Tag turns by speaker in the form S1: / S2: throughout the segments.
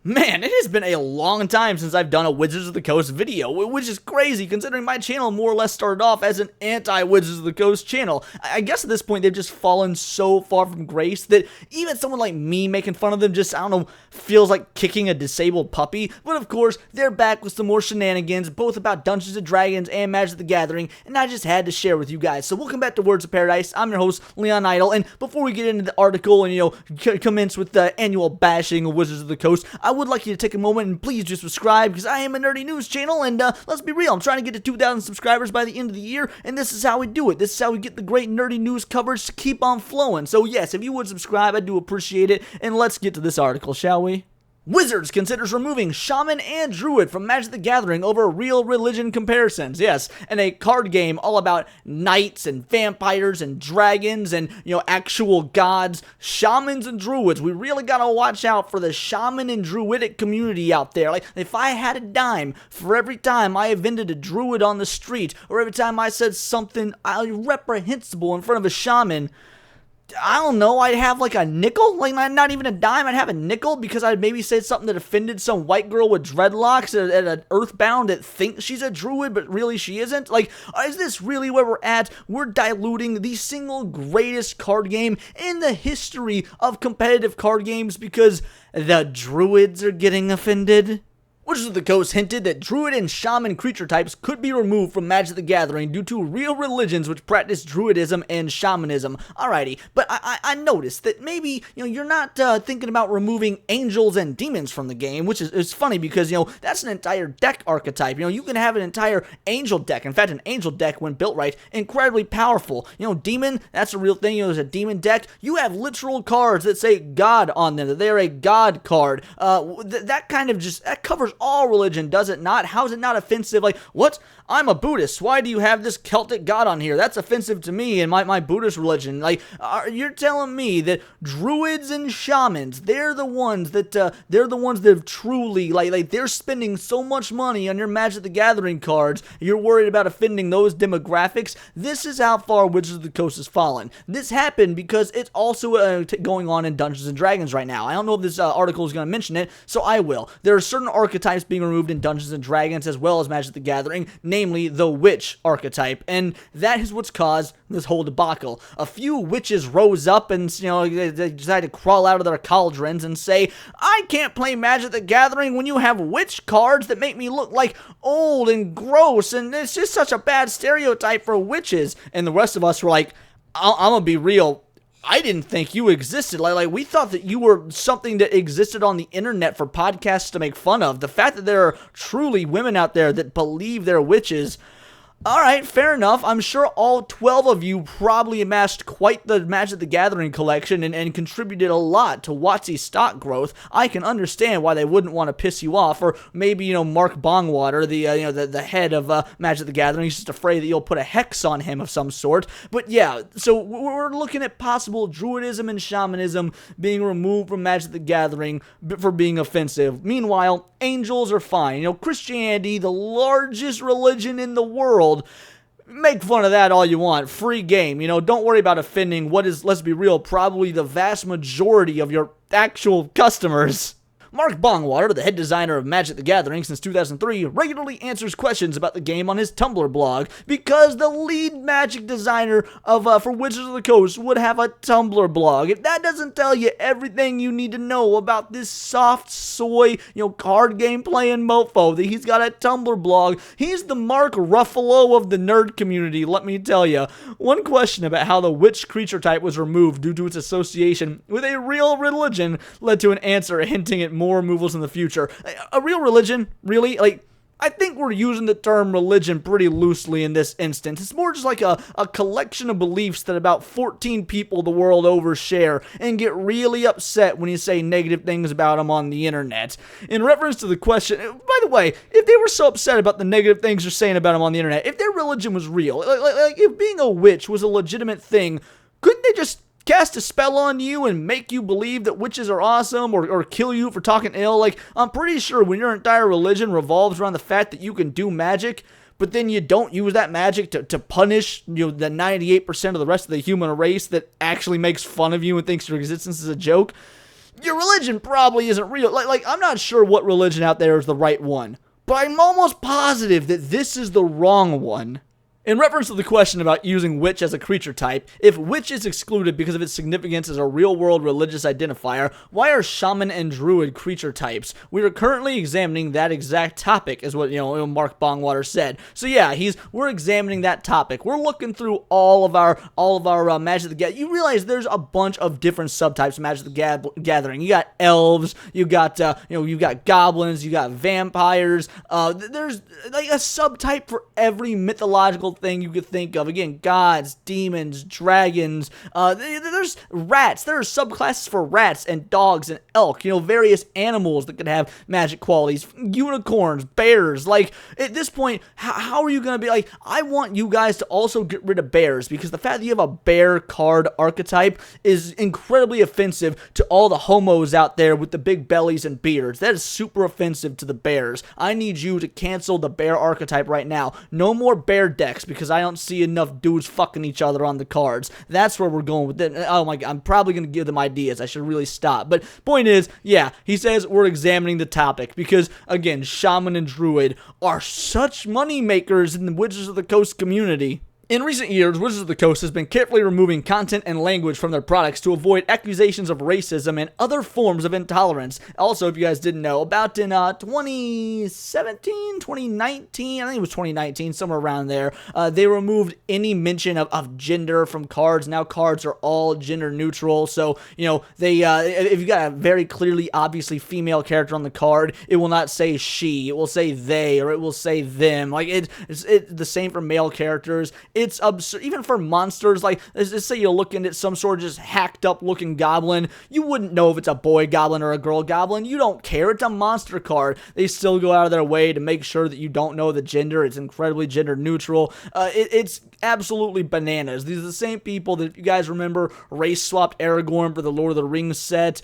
S1: Man, it has been a long time since I've done a Wizards of the Coast video, which is crazy considering my channel more or less started off as an anti-Wizards of the Coast channel. I guess at this point they've just fallen so far from grace that even someone like me making fun of them just, I don't know, feels like kicking a disabled puppy. But of course, they're back with some more shenanigans, both about Dungeons & Dragons and Magic the Gathering, and I just had to share with you guys. So welcome back to Words of Paradise. I'm your host, Leon Idle, and before we get into the article and, commence with the annual bashing of Wizards of the Coast, I would like you to take a moment and please do subscribe, because I am a nerdy news channel, and let's be real, I'm trying to get to 2,000 subscribers by the end of the year, and this is how we do it. This is how we get the great nerdy news coverage to keep on flowing. So yes, if you would subscribe, I do appreciate it, and let's get to this article, shall we? Wizards considers removing Shaman and Druid from Magic the Gathering over real religion comparisons. Yes, and a card game all about knights and vampires and dragons and, actual gods, shamans and druids. We really gotta watch out for the shaman and druidic community out there. Like, if I had a dime for every time I offended a druid on the street, or every time I said something reprehensible in front of a shaman, I don't know, I'd have like a nickel, like not even a dime, I'd have a nickel because I'd maybe said something that offended some white girl with dreadlocks at an Earthbound that thinks she's a druid, but really she isn't. Like, is this really where we're at? We're diluting the single greatest card game in the history of competitive card games because the druids are getting offended? Wizards of the Coast hinted that Druid and Shaman creature types could be removed from Magic the Gathering due to real religions which practice Druidism and Shamanism. Alrighty, but I noticed that maybe, you're not thinking about removing angels and demons from the game, which is funny because, that's an entire deck archetype. You can have an entire angel deck. In fact, an angel deck, when built right, incredibly powerful. Demon, that's a real thing. There's a demon deck. You have literal cards that say God on them, that they're a God card. That kind of that covers all religion, does it not? How is it not offensive? Like, what? I'm a Buddhist. Why do you have this Celtic god on here? That's offensive to me and my Buddhist religion. Like, you're telling me that druids and shamans, they're the ones that have truly, like they're spending so much money on your Magic the Gathering cards, you're worried about offending those demographics? This is how far Wizards of the Coast has fallen. This happened because it's also going on in Dungeons & Dragons right now. I don't know if this article is going to mention it, so I will. There are certain archetypes being removed in Dungeons & Dragons as well as Magic the Gathering, namely the witch archetype, and that is what's caused this whole debacle. A few witches rose up and, they decided to crawl out of their cauldrons and say, I can't play Magic the Gathering when you have witch cards that make me look like old and gross, and it's just such a bad stereotype for witches. And the rest of us were like, I'm gonna be real, I didn't think you existed. Like we thought that you were something that existed on the internet for podcasts to make fun of. The fact that there are truly women out there that believe they're witches, alright, fair enough. I'm sure all 12 of you probably amassed quite the Magic the Gathering collection and contributed a lot to wotc's stock growth. I can understand why they wouldn't want to piss you off, or maybe, Mark Bongwater, the head of Magic the Gathering, he's just afraid that you'll put a hex on him of some sort. But yeah, so we're looking at possible Druidism and Shamanism being removed from Magic the Gathering for being offensive. Meanwhile, angels are fine. Christianity, the largest religion in the world, make fun of that all you want. Free game. Don't worry about offending what is, let's be real, probably the vast majority of your actual customers. Mark Bongwater, the head designer of Magic the Gathering since 2003, regularly answers questions about the game on his Tumblr blog because the lead Magic designer for Wizards of the Coast would have a Tumblr blog. If that doesn't tell you everything you need to know about this soft soy, card game playing mofo, that he's got a Tumblr blog, he's the Mark Ruffalo of the nerd community, let me tell you. One question about how the witch creature type was removed due to its association with a real religion led to an answer hinting at more removals in the future. A real religion? Really? Like, I think we're using the term religion pretty loosely in this instance. It's more just like a collection of beliefs that about 14 people the world over share and get really upset when you say negative things about them on the internet. In reference to the question, by the way, if they were so upset about the negative things you're saying about them on the internet, if their religion was real, like if being a witch was a legitimate thing, couldn't they just cast a spell on you and make you believe that witches are awesome, or kill you for talking ill? Like, I'm pretty sure when your entire religion revolves around the fact that you can do magic, but then you don't use that magic to punish, the 98% of the rest of the human race that actually makes fun of you and thinks your existence is a joke, your religion probably isn't real. Like I'm not sure what religion out there is the right one, but I'm almost positive that this is the wrong one. In reference to the question about using witch as a creature type, if witch is excluded because of its significance as a real-world religious identifier, why are shaman and druid creature types? We are currently examining that exact topic, is what Mark Bongwater said. So yeah, we're examining that topic. We're looking through all of our Magic the Gathering. You realize there's a bunch of different subtypes of Magic the Gathering. You got elves, you got you've got goblins, you got vampires. There's like a subtype for every mythological thing you could think of. Again, gods, demons, dragons. There's rats. There are subclasses for rats and dogs and elk. Various animals that could have magic qualities. Unicorns, bears. Like at this point, how are you gonna be like? I want you guys to also get rid of bears, because the fact that you have a bear card archetype is incredibly offensive to all the homos out there with the big bellies and beards. That is super offensive to the bears. I need you to cancel the bear archetype right now. No more bear decks, because I don't see enough dudes fucking each other on the cards. That's where we're going with it. Oh my god, I'm probably going to give them ideas. I should really stop. But point is, yeah, he says we're examining the topic because, again, shaman and druid are such money makers in the Wizards of the Coast community. In recent years, Wizards of the Coast has been carefully removing content and language from their products to avoid accusations of racism and other forms of intolerance. Also, if you guys didn't know, about in 2017, 2019, I think it was 2019, somewhere around there, they removed any mention of gender from cards. Now cards are all gender neutral, so, they, if you got a very clearly, obviously female character on the card, it will not say she, it will say they, or it will say them. Like, it's the same for male characters. It's absurd. Even for monsters, like, let's say you're looking at some sort of just hacked up looking goblin, you wouldn't know if it's a boy goblin or a girl goblin. You don't care. It's a monster card. They still go out of their way to make sure that you don't know the gender. It's incredibly gender neutral. It's absolutely bananas. These are the same people that, if you guys remember, race swapped Aragorn for the Lord of the Rings set.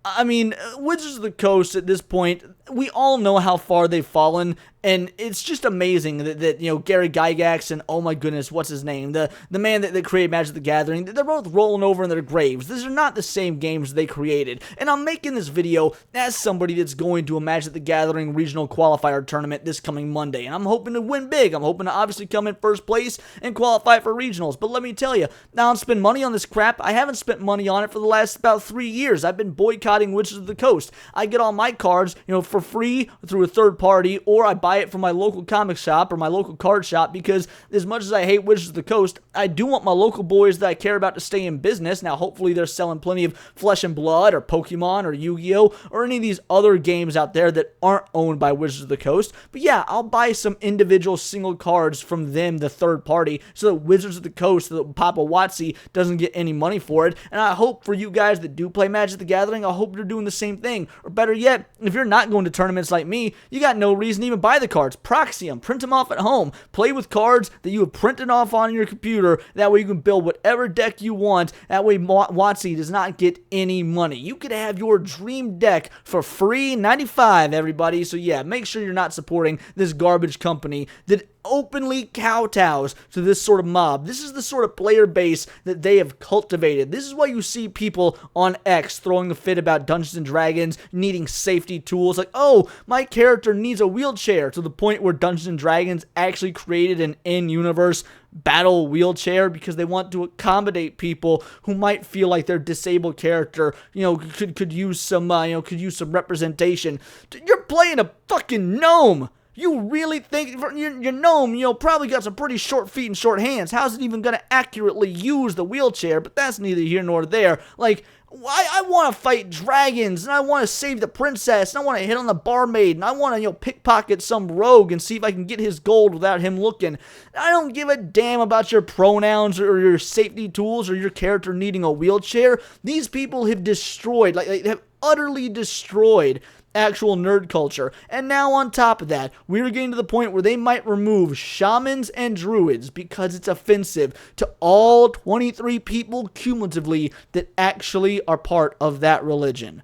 S1: I mean, Wizards of the Coast at this point, we all know how far they've fallen, and it's just amazing that Gary Gygax and, oh my goodness, what's his name? The man that created Magic the Gathering, they're both rolling over in their graves. These are not the same games they created. And I'm making this video as somebody that's going to a Magic the Gathering regional qualifier tournament this coming Monday, and I'm hoping to win big. I'm hoping to obviously come in first place and qualify for regionals. But let me tell you, I don't spend money on this crap. I haven't spent money on it for the last about 3 years. I've been boycotting Wizards of the Coast. I get all my cards, for free through a third party, or I buy it from my local comic shop or my local card shop, because as much as I hate Wizards of the Coast, I do want my local boys that I care about to stay in business. Now, hopefully they're selling plenty of Flesh and Blood or Pokemon or Yu-Gi-Oh! Or any of these other games out there that aren't owned by Wizards of the Coast. But yeah, I'll buy some individual single cards from them, the third party, so that Wizards of the Coast, so that Papa wotc doesn't get any money for it. And I hope for you guys that do play Magic the Gathering, I hope you're doing the same thing. Or better yet, if you're not going to tournaments like me, you got no reason to even buy the cards. Proxy them, print them off at home, play with cards that you have printed off on your computer. That way you can build whatever deck you want. That way wotc does not get any money. You could have your dream deck for free, 95, everybody. So yeah, make sure you're not supporting this garbage company that openly kowtows to this sort of mob. This is the sort of player base that they have cultivated. This is why you see people on X throwing a fit about Dungeons and Dragons needing safety tools. Like, oh, my character needs a wheelchair, to the point where Dungeons and Dragons actually created an in-universe battle wheelchair because they want to accommodate people who might feel like their disabled character, could use some, some representation. You're playing a fucking gnome. You really think your gnome, probably got some pretty short feet and short hands. How's it even going to accurately use the wheelchair? But that's neither here nor there. Like, I want to fight dragons, and I want to save the princess, and I want to hit on the barmaid, and I want to, pickpocket some rogue and see if I can get his gold without him looking. I don't give a damn about your pronouns or your safety tools or your character needing a wheelchair. These people have destroyed, they have utterly destroyed actual nerd culture. And now on top of that, we're getting to the point where they might remove shamans and druids because it's offensive to all 23 people cumulatively that actually are part of that religion.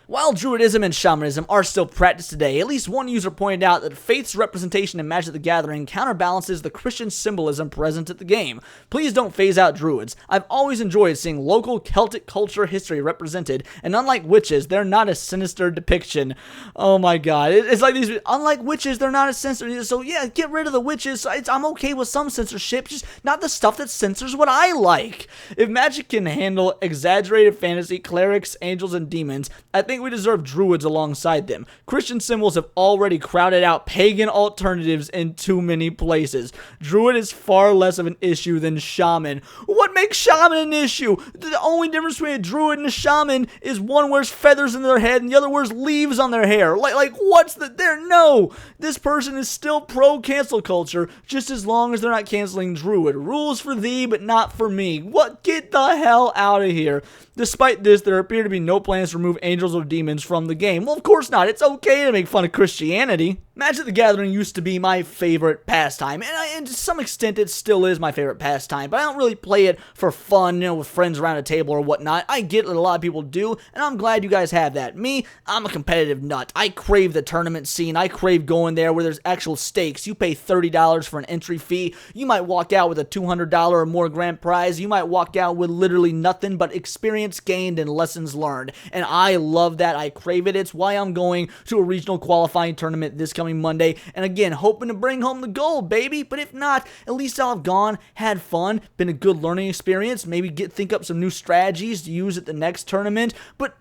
S1: While Druidism and Shamanism are still practiced today, at least one user pointed out that faith's representation in Magic the Gathering counterbalances the Christian symbolism present at the game. Please don't phase out Druids. I've always enjoyed seeing local Celtic culture history represented, and unlike witches, they're not a sinister depiction. Oh my god, it's like these, unlike witches, they're not a sinister, so yeah, get rid of the witches. I'm okay with some censorship, just not the stuff that censors what I like. If Magic can handle exaggerated fantasy, clerics, angels, and demons, I think we deserve druids alongside them. Christian symbols have already crowded out pagan alternatives in too many places. Druid is far less of an issue than shaman. What makes shaman an issue? The only difference between a druid and a shaman is one wears feathers in their head and the other wears leaves on their hair. Like what's the there? No, this person is still pro cancel culture, just as long as they're not canceling druid. Rules for thee, but not for me. What? Get the hell out of here. Despite this, there appear to be no plans to remove angels or demons from the game. Well, of course not. It's okay to make fun of Christianity. Magic the Gathering used to be my favorite pastime, and to some extent it still is my favorite pastime, but I don't really play it for fun, with friends around a table or whatnot. I get what a lot of people do, and I'm glad you guys have that. Me, I'm a competitive nut. I crave the tournament scene. I crave going there where there's actual stakes. You pay $30 for an entry fee. You might walk out with a $200 or more grand prize. You might walk out with literally nothing but experience gained and lessons learned, and I love that. I crave it. It's why I'm going to a regional qualifying tournament this coming Monday, and again, hoping to bring home the gold, baby. But if not, at least I'll have gone, had fun, been a good learning experience, maybe think up some new strategies to use at the next tournament. But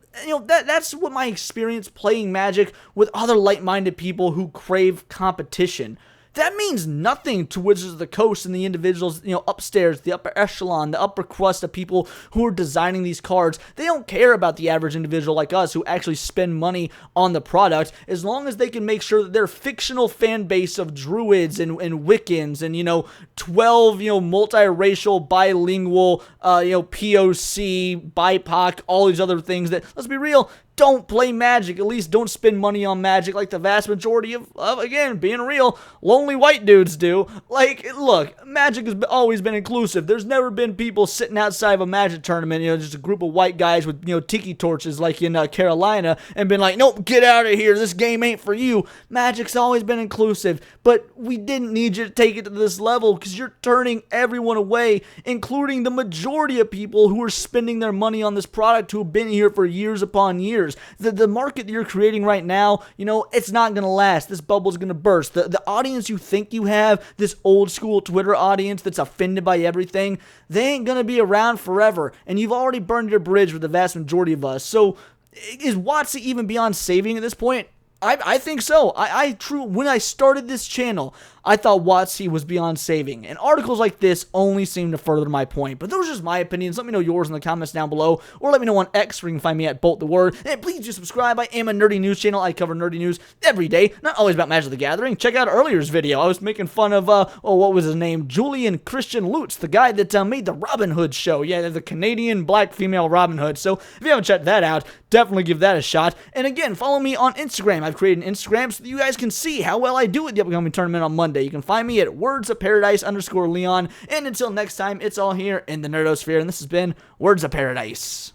S1: that's what my experience playing Magic with other like-minded people who crave competition. That means nothing to Wizards of the Coast and the individuals, upstairs, the upper echelon, the upper crust of people who are designing these cards. They don't care about the average individual like us who actually spend money on the product, as long as they can make sure that their fictional fan base of druids and Wiccans and, 12, multiracial, bilingual, POC, BIPOC, all these other things that, let's be real, don't play Magic. At least don't spend money on Magic like the vast majority of again, being real, lonely white dudes do. Look, Magic has always been inclusive. There's never been people sitting outside of a Magic tournament, just a group of white guys with, tiki torches like in Carolina, and been like, nope, get out of here. This game ain't for you. Magic's always been inclusive, but we didn't need you to take it to this level because you're turning everyone away, including the majority of people who are spending their money on this product who have been here for years upon years. The market that you're creating right now, it's not going to last. This bubble's going to burst. The audience you think you have, this old school Twitter audience that's offended by everything, they ain't going to be around forever. And you've already burned your bridge with the vast majority of us. So is wotc even beyond saving at this point? I think so. When I started this channel, I thought wotc was beyond saving, and articles like this only seem to further my point. But those are just my opinions. Let me know yours in the comments down below, or let me know on X, where you can find me at Bolt the Word. And please do subscribe. I am a nerdy news channel. I cover nerdy news every day, not always about Magic the Gathering. Check out earlier's video. I was making fun of, what was his name? Julian Christian Lutz, the guy that made the Robin Hood show. Yeah, the Canadian black female Robin Hood. So if you haven't checked that out, definitely give that a shot. And again, follow me on Instagram. I've created an Instagram so that you guys can see how well I do at the upcoming tournament on Monday. You can find me at wordsofparadise_Leon. And until next time, it's all here in the Nerdosphere. And this has been Words of Paradise.